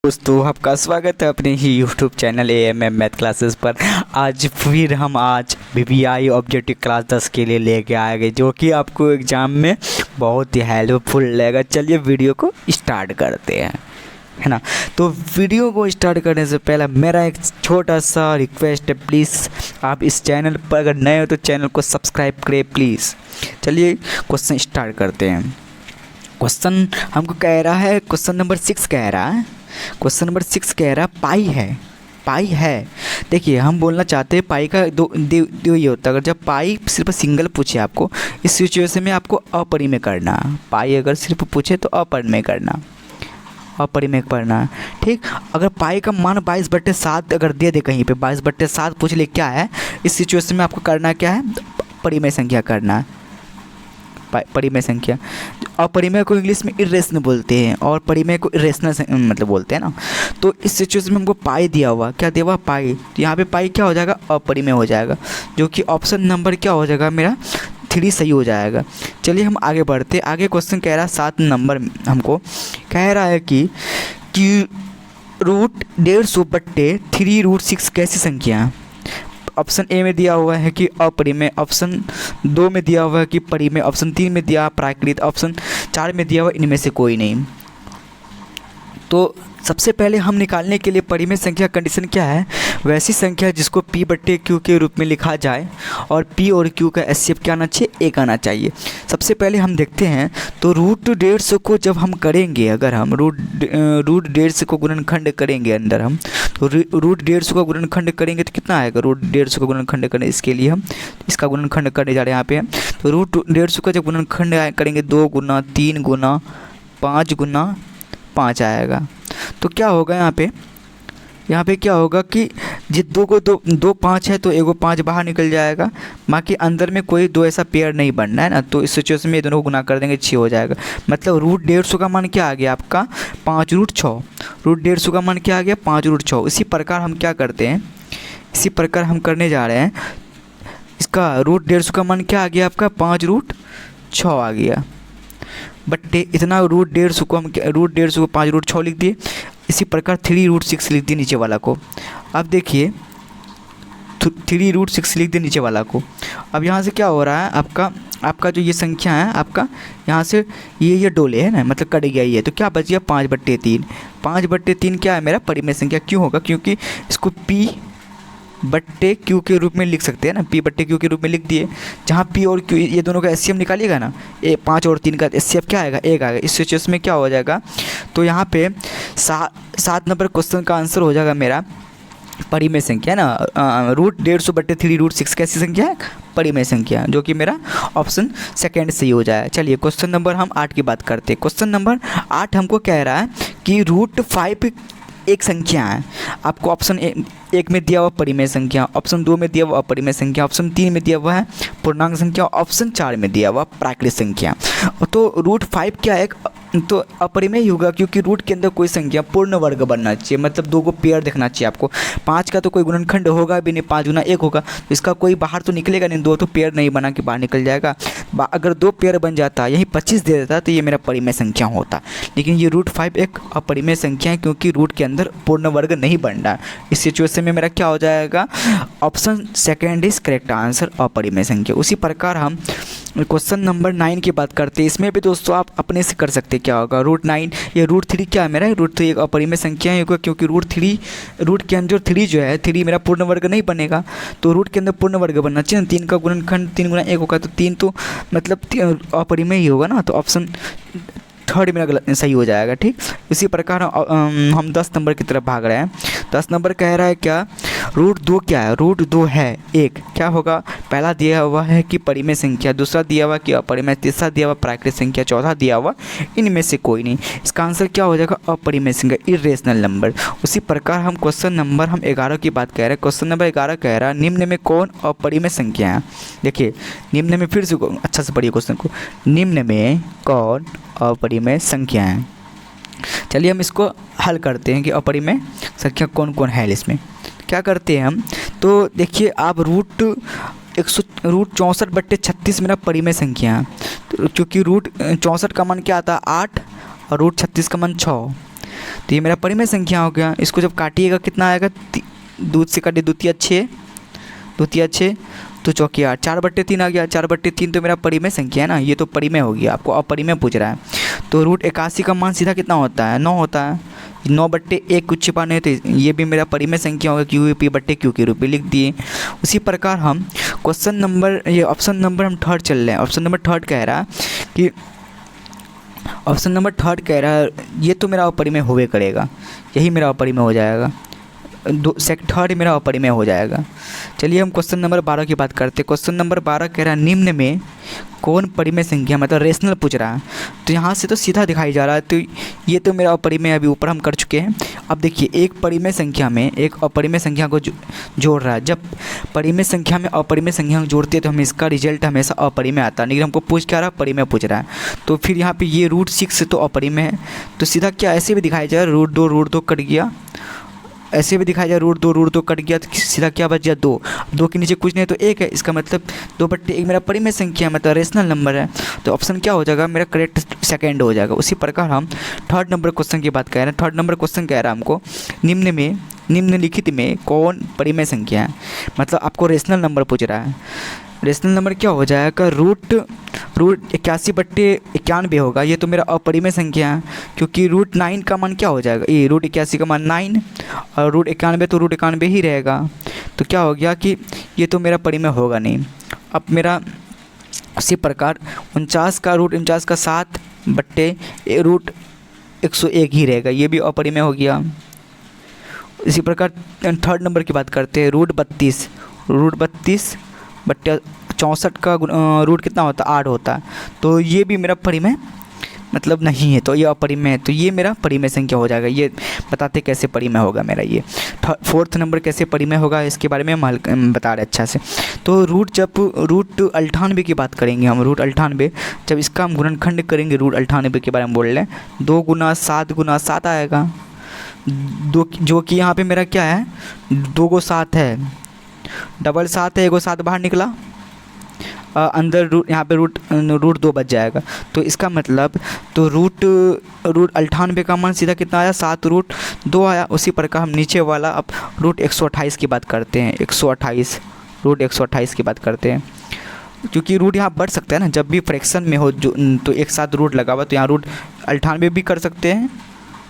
दोस्तों आपका स्वागत है अपने ही YouTube channel AMM math classes पर। आज BBI ऑब्जेक्टिव क्लास 10 के लिए लेके आएंगे, जो कि आपको एग्ज़ाम में बहुत ही हेल्पफुल लगेगा। चलिए वीडियो को स्टार्ट करते हैं, है ना। तो वीडियो को स्टार्ट करने से पहले मेरा एक छोटा सा रिक्वेस्ट है, प्लीज़ आप इस चैनल पर अगर नए हो तो चैनल को सब्सक्राइब करें प्लीज़। चलिए क्वेश्चन स्टार्ट करते हैं। क्वेश्चन हमको कह रहा है, क्वेश्चन नंबर 6 कह रहा है, पाई है। देखिए हम बोलना चाहते हैं पाई का दो ये होता है। अगर जब पाई सिर्फ सिंगल पूछे आपको, इस सिचुएशन में आपको अपरिमेय करना। पाई अगर सिर्फ पूछे तो अपरिमेय करना, ठीक। अगर पाई का मान 22/7 अगर दे दे कहीं पे, 22/7 पूछ ले, क्या है इस सिचुएशन में आपको करना, क्या है, परिमेय संख्या करना। परिमेय संख्या, अपरिमेय को इंग्लिश में इरेशनल बोलते हैं और परिमेय को इरेशनल मतलब बोलते हैं ना। तो इस सिचुएशन में हमको पाई दिया हुआ, क्या दिया हुआ, पाई। तो यहाँ पे पाई क्या हो जाएगा, अपरिमेय हो जाएगा, जो कि ऑप्शन नंबर क्या हो जाएगा मेरा 3 सही हो जाएगा। चलिए हम आगे बढ़ते। आगे क्वेश्चन कह रहा है 7 नंबर हमको कह रहा है कि √150/3√6 कैसी संख्या है। ऑप्शन ए में दिया हुआ है कि अपरिमेय, ऑप्शन 2 में दिया हुआ है कि परिमेय, ऑप्शन 3 में दिया प्राकृत, ऑप्शन 4 में दिया हुआ इनमें से कोई नहीं। तो सबसे पहले हम निकालने के लिए परिमेय संख्या कंडीशन क्या है, वैसी संख्या जिसको P/Q के रूप में लिखा जाए और P और Q का HCF क्या आना चाहिए, 1 आना चाहिए। सबसे पहले हम देखते हैं तो √150 को जब हम करेंगे, अगर हम √150 को गुणनखंड करेंगे अंदर हम, तो √150 का गुणनखंड करेंगे तो कितना आएगा, √150 का गुणनखंड करें, इसके लिए हम इसका गुणनखंड करने जा रहे हैं यहाँ पे। तो √150 का जब गुणनखंड करेंगे 2 गुना 3 गुना 5 गुना 5 आएगा। तो क्या होगा यहाँ पे क्या होगा कि जिस दो 5 है तो एगो 5 बाहर निकल जाएगा, बाकी अंदर में कोई 2 ऐसा पेयर नहीं बनना है ना। तो इस सिचुएशन में ये दोनों को गुना कर देंगे, 6 हो जाएगा। मतलब √150 का मान क्या आ गया आपका 5√6। √150 का मान क्या आ गया 5√6। इसी प्रकार हम क्या करते हैं, इसी प्रकार हम करने जा रहे हैं। इसका √150 का मान क्या आ गया आपका 5√6 आ गया, बट्टे इतना √150 को हम √150 को 5√6 लिख दिए। इसी प्रकार 3√6 लिख दिए नीचे वाला को। अब देखिए 3√6 लिख दिए नीचे वाला को। अब यहाँ से क्या हो रहा है, आपका जो ये संख्या है आपका यहाँ से ये डोले है ना, मतलब कट गया ये, तो क्या बच गया 5/3। 5/3 क्या है मेरा परिमेय संख्या, क्यों होगा, क्योंकि इसको P/Q के रूप में लिख सकते हैं ना, P/Q के रूप में लिख दिए। जहाँ P और Q ये दोनों का HCF निकालिएगा ना, 5 और 3 का HCF क्या आएगा, 1 आएगा। इस सिचुएशन में क्या हो जाएगा, तो यहाँ पे 7 नंबर क्वेश्चन का आंसर हो जाएगा मेरा परिमेय संख्या ना। √150/3√6 कैसी संख्या है, परिमेय संख्या, जो कि मेरा ऑप्शन सेकंड सही हो जाए। चलिए क्वेश्चन नंबर हम 8 की बात करते हैं। क्वेश्चन नंबर 8 हमको कह रहा है कि √5 एक संख्या है। आपको ऑप्शन 1 में दिया हुआ परिमेय संख्या, ऑप्शन 2 में दिया हुआ अपरिमेय संख्या, ऑप्शन 3 में दिया हुआ है पूर्णांक संख्या, ऑप्शन 4 में दिया हुआ प्राकृत संख्या। तो √5 क्या है, तो अपरिमेय ही होगा, क्योंकि रूट के अंदर कोई संख्या पूर्ण वर्ग बनना चाहिए, मतलब 2 को पेयर देखना चाहिए आपको। 5 का तो कोई गुणनखंड होगा भी नहीं, 5 गुना 1 होगा, तो इसका कोई बाहर तो निकलेगा नहीं, 2 तो पेयर नहीं बना कि बाहर निकल जाएगा। अगर 2 पेयर बन जाता, यही 25 दे देता, तो ये मेरा परिमेय संख्या होता। लेकिन ये √5 एक अपरिमेय संख्या है, क्योंकि रूट के अंदर पूर्ण वर्ग नहीं बन रहा। इस सिचुएशन में मेरा क्या हो जाएगा, option second is correct answer, अपरिमेय संख्या। उसी प्रकार हम क्वेश्चन नंबर 9 की बात करते हैं। इसमें भी दोस्तों आप अपने से कर सकते हैं, क्या होगा √9, ये √3 क्या है मेरा, √3 एक अपरिमेय संख्या है, क्योंकि रूट के अंदर 3 जो है, 3 मेरा पूर्ण वर्ग नहीं बनेगा, तो रूट के अंदर पूर्ण वर्ग बनना चाहिए। 3 का गुणनखंड 3 गुना 1 होगा, तो 3 तो मतलब अपरिमेय ही होगा ना, तो ऑप्शन थर्ड मेरा गलत सही हो जाएगा, ठीक। इसी प्रकार हम 10 नंबर की तरफ भाग रहे हैं। 10 नंबर कह रहा है क्या, √2 क्या है, √2 है 1, क्या होगा, पहला दिया हुआ है कि परिमेय संख्या, दूसरा दिया हुआ कि अपरिमेय, तीसरा दिया हुआ प्राकृत संख्या, चौथा दिया हुआ इनमें से कोई नहीं। इसका आंसर क्या हो जाएगा, अपरिमेय संख्या, इरेशनल नंबर। उसी प्रकार हम क्वेश्चन नंबर 11 की बात कह रहे हैं। क्वेश्चन नंबर 11 कह रहा है निम्न में कौन अपरिमेय संख्या है। देखिए निम्न में, फिर से अच्छा से पढ़िए क्वेश्चन को, निम्न में कौन अपरिमेय संख्या है। चलिए हम इसको हल करते हैं कि अपरिमेय संख्या कौन कौन है। इसमें क्या करते हैं हम, तो देखिए आप √64/36 मेरा परिमेय संख्या है, तो क्योंकि √64 का मान क्या आता है 8 और √36 का मान 6, तो ये मेरा परिमेय संख्या हो गया। इसको जब काटिएगा कितना आएगा, दूध से काटे द्वितीय 6, द्वितीय 6 तो चौकी 8, 4/3 आ गया। 4/3 तो मेरा परिमेय संख्या है ना, ये तो परिमेय हो गया। आपको अपरिमेय पूछ रहा है तो √81 का मान सीधा कितना होता है, 9 होता है। 9/1 कुछ छिपाने तो ये भी मेरा परिमेय संख्या होगा, QP/Q के रूप में लिख दिए। उसी प्रकार हम क्वेश्चन नंबर, ये ऑप्शन नंबर हम थर्ड चल रहे हैं। ऑप्शन नंबर थर्ड कह रहा है कि ये तो मेरा अपरिमेय होवे करेगा, यही मेरा अपरिमेय हो जाएगा, थर्ड मेरा अपरिमेय हो जाएगा। चलिए हम क्वेश्चन नंबर 12 की बात करते हैं। क्वेश्चन नंबर 12 कह रहा है निम्न में कौन परिमेय संख्या, मतलब रेशनल पूछ रहा है। तो यहाँ से तो सीधा दिखाई जा रहा है, तो ये तो मेरा अपरिमेय अभी ऊपर हम कर चुके हैं। अब देखिए एक परिमेय संख्या में एक अपरिमेय संख्या को जोड़ रहा है। जब परिमेय संख्या में अपरिमेय संख्या को जोड़ते हैं तो हमें इसका रिजल्ट हमेशा अपरिमेय आता है, लेकिन हमको पूछ क्या रहा है, परिमेय पूछ रहा है। तो फिर यहाँ पर ये √6 तो अपरिमेय है, तो सीधा क्या ऐसे भी दिखाया जाए, √2 कट गया, ऐसे भी दिखाया जाए √2 कट गया, तो सीधा क्या बच गया, 2 के नीचे कुछ नहीं तो 1 है। इसका मतलब 2/1 मेरा परिमेय संख्या मतलब रेशनल नंबर है। तो ऑप्शन क्या हो जाएगा, मेरा करेक्ट सेकंड हो जाएगा। उसी प्रकार हम थर्ड नंबर क्वेश्चन की बात कर रहे हैं। थर्ड नंबर क्वेश्चन कह रहा है हमको निम्नलिखित में कौन परिमेय संख्या है, मतलब आपको रेशनल नंबर पूछ रहा है। रेशनल नंबर क्या हो जाएगा, √81/91 होगा। ये तो मेरा अपरिमेय संख्या है, क्योंकि √9 का मान क्या हो जाएगा, ये √81 का मान 9 और √91 तो √91 ही रहेगा। तो क्या हो गया कि ये तो मेरा परिमेय होगा नहीं। अब मेरा उसी प्रकार 49 का √49 का 7/√101 ही रहेगा, ये भी अपरिमेय हो गया। इसी प्रकार थर्ड नंबर की बात करते हैं। √32/64 का रूट कितना होता है, 8 होता है। तो ये भी मेरा परिमेय मतलब नहीं है, तो ये अपरिमेय है। तो ये मेरा परिमेय संख्या हो जाएगा। ये बताते कैसे परिमेय होगा मेरा ये। फोर्थ नंबर कैसे परिमेय होगा इसके बारे में हम बता रहे अच्छा से। तो √98 की बात करेंगे हम। √98 जब इसका हम गुणनखंड करेंगे, √98 के बारे में बोल रहे हैं, 2 × 7 × 7 आएगा। 2 जो कि यहाँ पे मेरा क्या है, 2 को 7 है, डबल 7 है, 1 7 बाहर निकला, अंदर यहाँ पे √2 बच जाएगा। तो इसका मतलब तो √98 का मान सीधा कितना आया, 7√2 आया। उसी प्रकार हम नीचे वाला अब √128 की बात करते हैं। 128 की बात करते हैं, क्योंकि रूट यहाँ बढ़ सकता है ना, जब भी फ्रैक्शन में हो जो तो एक साथ रूट लगा हुआ, तो यहाँ √98 भी कर सकते हैं,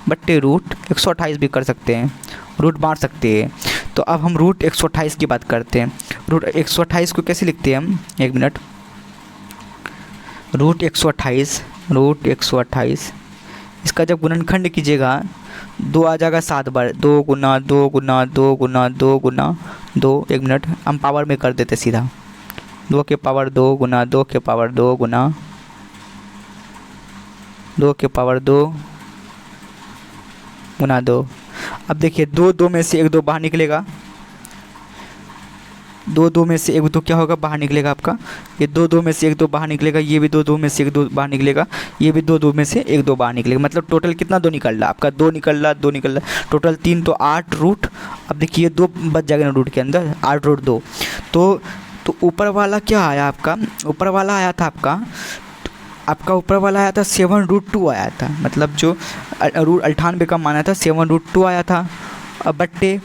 बट्टे √128 भी कर सकते हैं, रूट बांट सकते हैं। तो अब हम √128 की बात करते हैं। √128 को कैसे लिखते हैं हम, एक मिनट। √128 इसका जब गुणनखंड कीजिएगा 2 आ जाएगा 7 बार, 2 × 2 × 2 × 2 × 2, एक मिनट हम पावर में कर देते सीधा, 2 के पावर 2 × 2 के पावर 2 × 2 के पावर 2 × 2। अब देखिए 2 में से 1 बाहर निकलेगा, 2 में से 1 क्या होगा, बाहर निकलेगा आपका। ये 2 में से 1 बाहर निकलेगा, ये भी 2 में से 1 बाहर निकलेगा, ये भी 2 में से 1 बाहर निकलेगा। मतलब टोटल कितना 2 निकल रहा आपका, 2 निकल रहा, टोटल 3 तो 8 रूट। अब देखिए 2 बच जाएगा ना रूट के अंदर, 8√2। तो ऊपर वाला क्या आया आपका, ऊपर वाला आया था आपका ऊपर वाला आया था 7√2 आया था, मतलब जो √98 का मान आया था 7√2 आया था। अब बट्टे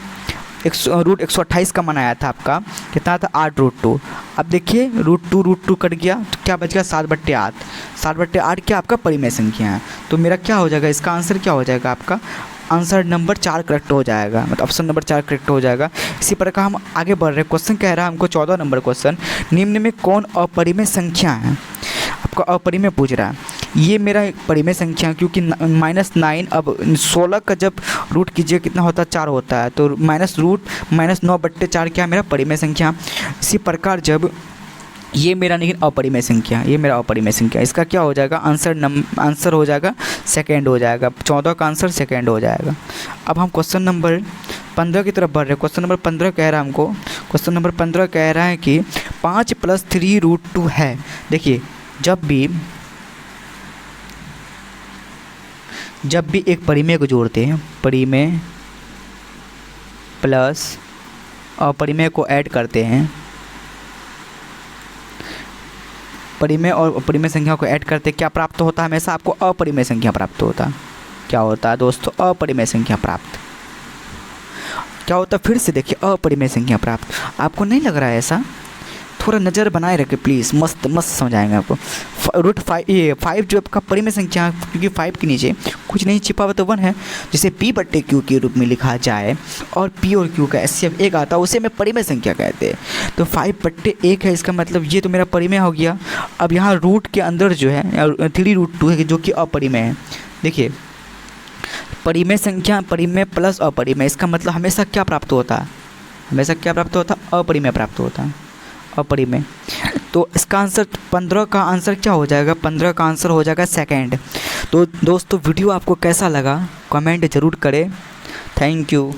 √128 का मान आया था आपका कितना था, 8√2। अब देखिए √2 कट गया, तो क्या बच गया, 7/8। 7/8 क्या आपका परिमेय संख्या है। तो मेरा क्या हो जाएगा, इसका आंसर क्या हो जाएगा, आपका आंसर नंबर 4 करेक्ट हो जाएगा, मतलब ऑप्शन नंबर 4 करेक्ट हो जाएगा। इसी प्रकार हम आगे बढ़ रहे हैं। क्वेश्चन कह रहा है हमको 14 नंबर क्वेश्चन, निम्न में कौन अपरिमेय संख्या है, आपका अपरिमेय पूछ रहा है। ये मेरा एक परिमेय संख्या है, क्योंकि -9 अब 16 का जब रूट कीजिए कितना होता है, 4 होता है। तो -9/4 क्या है, मेरा परिमेय संख्या। इसी प्रकार जब ये मेरा लेकिन अपरिमेय संख्या, ये मेरा अपरिमेय संख्या, इसका क्या हो जाएगा, आंसर हो जाएगा सेकंड हो जाएगा। 14 का आंसर सेकंड हो जाएगा। अब हम क्वेश्चन नंबर 15 की तरफ बढ़ रहे हैं। क्वेश्चन नंबर 15 कह रहा है हमको, क्वेश्चन नंबर 15 कह रहा है कि 5 + 3√2 है। देखिए जब भी एक परिमेय को जोड़ते हैं, परिमेय प्लस अपरिमेय को ऐड करते हैं, परिमेय और अपरिमेय संख्या को ऐड करते क्या प्राप्त होता है, हमेशा आपको अपरिमेय संख्या प्राप्त होता है। क्या होता है दोस्तों, अपरिमेय संख्या प्राप्त। क्या होता है फिर से देखिए, अपरिमेय संख्या प्राप्त। आपको नहीं लग रहा है ऐसा? थोड़ा नज़र बनाए रखे प्लीज़, मस्त मस्त समझाएंगे आपको। √5 ये 5 जो आपका परिमेय संख्या, क्योंकि 5 के नीचे कुछ नहीं छिपा हुआ तो 1 है, जिसे P/Q के रूप में लिखा जाए और P और Q का HCF 1 आता है, उसे मैं परिमेय संख्या कहते हैं। तो 5/1 है, इसका मतलब ये तो मेरा परिमेय हो गया। अब यहाँ रूट के अंदर जो है 3√2 है जो कि अपरिमेय है। देखिए परिमेय संख्या, परिमेय प्लस अपरिमेय, इसका मतलब हमेशा क्या प्राप्त होता है, हमेशा क्या प्राप्त होता है, अपरिमेय प्राप्त होता है, अपरिमेय। तो इसका आंसर 15 का आंसर क्या हो जाएगा, 15 का आंसर हो जाएगा सेकंड। तो दोस्तों वीडियो आपको कैसा लगा कमेंट ज़रूर करें। Thank you.